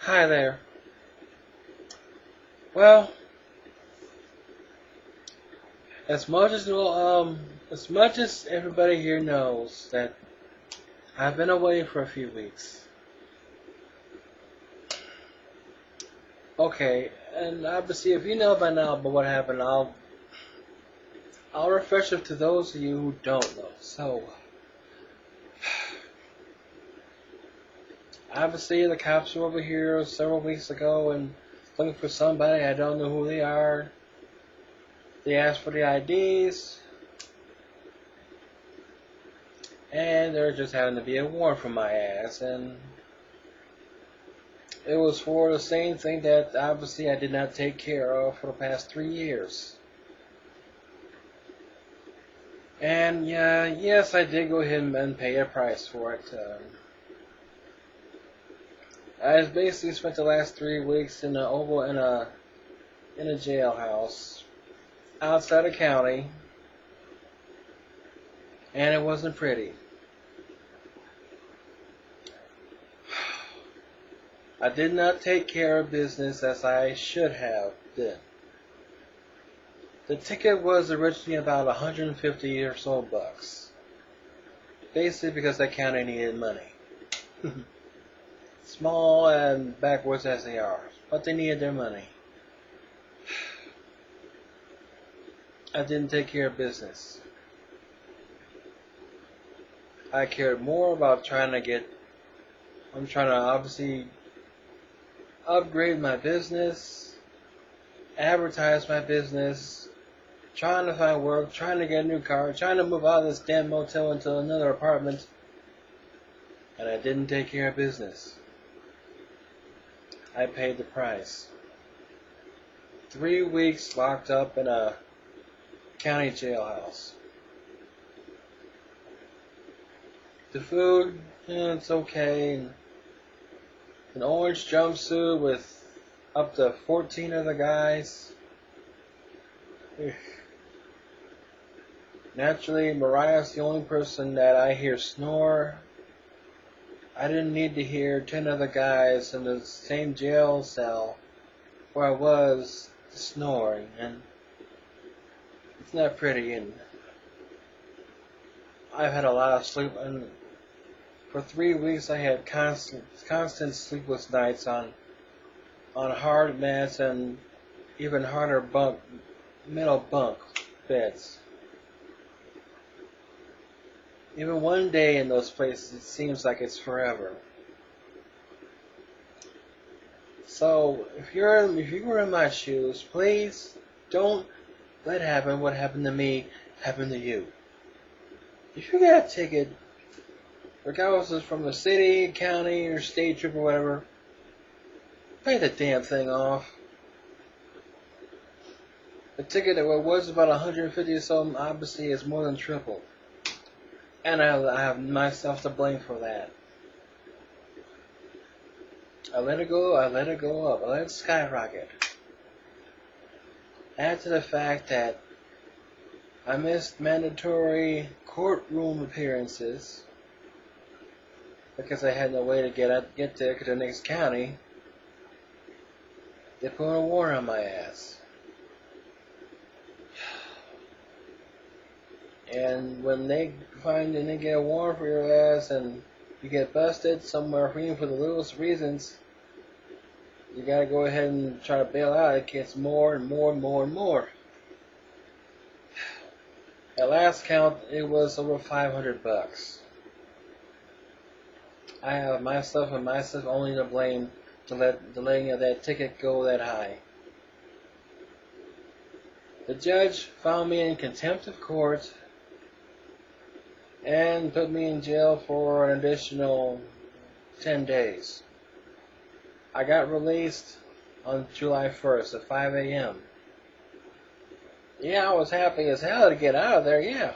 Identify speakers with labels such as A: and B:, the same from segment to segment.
A: Hi there. Well, as much as as much as everybody here knows that I've been away for a few weeks. Okay, and obviously, if you know by now about what happened, I'll refresh it to those of you who don't know. So, obviously, the cops were over here several weeks ago and looking for somebody. I don't know who they are. They asked for the IDs, and there just happened to be a warrant for my ass, and it was for the same thing that obviously I did not take care of for the past 3 years. And yeah, yes, I did go ahead and pay a price for it. I basically spent the last 3 weeks in a jailhouse outside the county, and it wasn't pretty. I did not take care of business as I should have did. The ticket was originally about 150 or so bucks, basically because that county needed money. Small and backwards as they are, but they needed their money. I didn't take care of business. I cared more about I'm trying to obviously upgrade my business, advertise my business, trying to find work, trying to get a new car, trying to move out of this damn motel into another apartment, and I didn't take care of business. I paid the price. 3 weeks locked up in a county jailhouse. The food, it's okay. An orange jumpsuit with up to 14 other guys. Naturally, Mariah's the only person that I hear snore. I didn't need to hear 10 other guys in the same jail cell where I was snoring, and it's not pretty, and I've had a lot of sleep, and for 3 weeks I had constant sleepless nights on hard mats and even harder middle bunk beds. Even one day in those places, it seems like it's forever. So, if you were in my shoes, please don't let what happened to me happen to you. If you get a ticket, regardless if it's from the city, county, or state trip or whatever, pay the damn thing off. The ticket that was about 150 or so obviously is more than triple. And I have myself to blame for that. I let it go up, I let it skyrocket. Add to the fact that I missed mandatory courtroom appearances because I had no way to get there to the next county. They put a warrant on my ass. And when they get a warrant for your ass and you get busted somewhere for the littlest reasons, you gotta go ahead and try to bail out. It gets more and more and more and more. At last count, it was over 500 bucks. I have myself only to blame to letting that ticket go that high. The judge found me in contempt of court and put me in jail for an additional 10 days. I got released on July 1st at 5 a.m. Yeah, I was happy as hell to get out of there, yeah.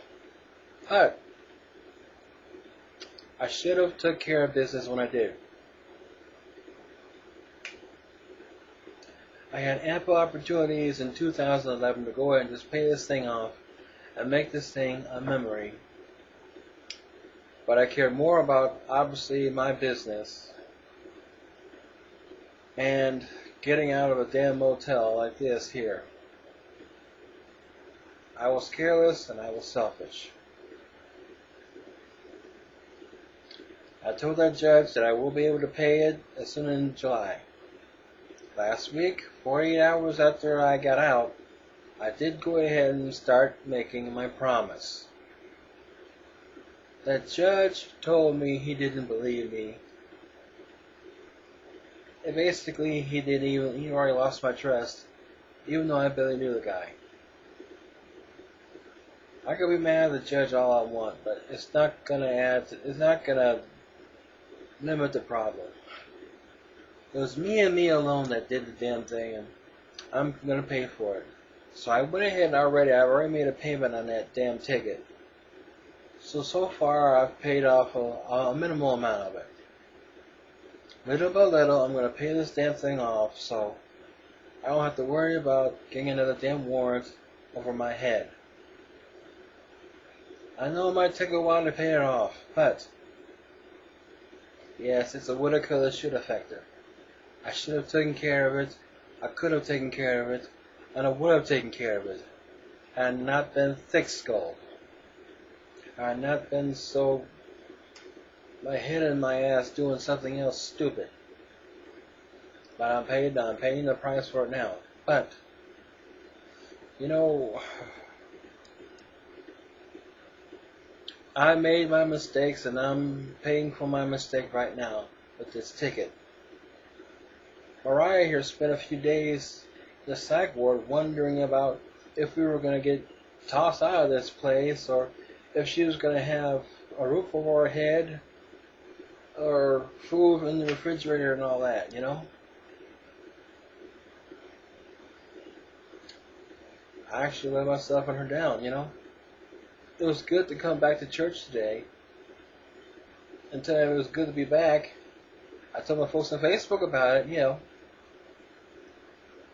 A: But I should have took care of business when I did. I had ample opportunities in 2011 to go ahead and just pay this thing off and make this thing a memory. But I cared more about, obviously, my business. and getting out of a damn motel like this here. I was careless and I was selfish. I told that judge that I will be able to pay it as soon as in July. Last week, 48 hours after I got out, I did go ahead and start making my promise. That judge told me he didn't believe me. And basically, he already lost my trust, even though I barely knew the guy. I could be mad at the judge all I want, but it's not gonna limit the problem. It was me and me alone that did the damn thing, and I'm gonna pay for it. So I went ahead and I've already made a payment on that damn ticket. So far I've paid off a minimal amount of it. Little by little, I'm gonna pay this damn thing off, so I don't have to worry about getting another damn warrant over my head. I know it might take a while to pay it off, but yes, it's a woulda, coulda, shoulda factor. I should have taken care of it, I could have taken care of it, and I would have taken care of it, and not been thick-skulled. I had not been so my head in my ass doing something else stupid. But I'm paying the price for it now. But, you know, I made my mistakes and I'm paying for my mistake right now with this ticket. Mariah here spent a few days in the psych ward wondering about if we were going to get tossed out of this place or if she was going to have a roof over her head or food in the refrigerator and all that, you know? I actually let myself and her down, you know? It was good to come back to church today. Until it was good to be back. I told my folks on Facebook about it, you know.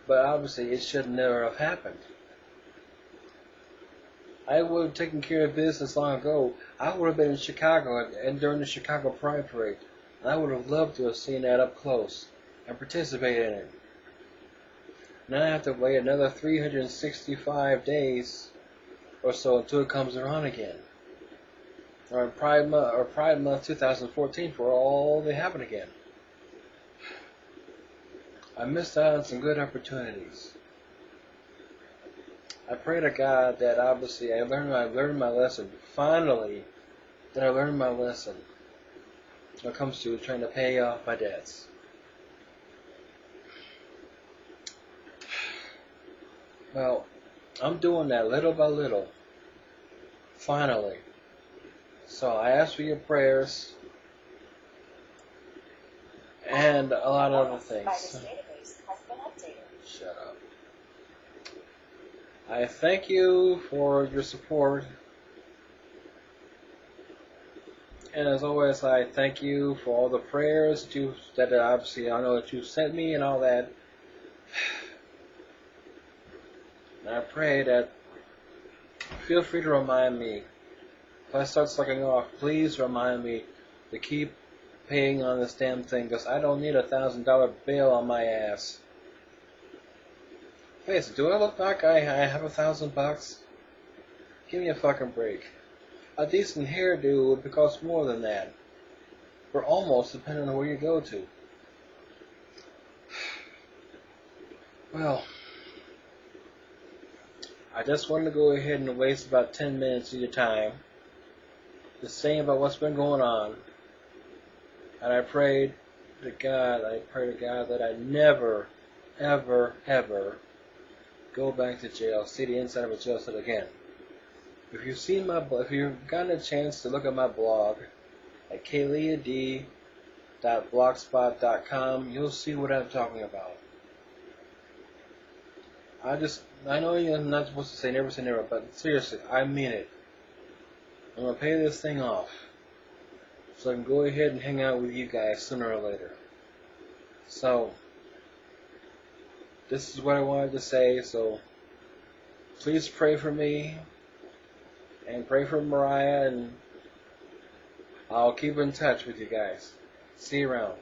A: But obviously it should never have happened. I would have taken care of business long ago. I would have been in Chicago and during the Chicago Pride Parade. And I would have loved to have seen that up close and participated in it. Now I have to wait another 365 days or so until it comes around again. Or Pride Month 2014 for all they happen again. I missed out on some good opportunities. I pray to God that obviously I learned my lesson. Finally, that I learned my lesson when it comes to trying to pay off my debts. Well, I'm doing that little by little. Finally. So I ask for your prayers and a lot of other things. Shut up. I thank you for your support. And as always, I thank you for all the prayers that obviously I know that you sent me and all that. And I pray that feel free to remind me. If I start slacking off, please remind me to keep paying on this damn thing, because I don't need $1,000 bail on my ass. Face it, do I look like I have $1,000? Give me a fucking break. A decent hairdo would cost more than that. For almost, depending on where you go to. Well, I just wanted to go ahead and waste about 10 minutes of your time just saying about what's been going on. And I pray to God that I never, ever, ever go back to jail, see the inside of a jail cell again. If you've gotten a chance to look at my blog at kalead.blogspot.com, you'll see what I'm talking about. I know you're not supposed to say never, but seriously, I mean it. I'm going to pay this thing off so I can go ahead and hang out with you guys sooner or later. So, this is what I wanted to say, so please pray for me and pray for Mariah, and I'll keep in touch with you guys. See you around.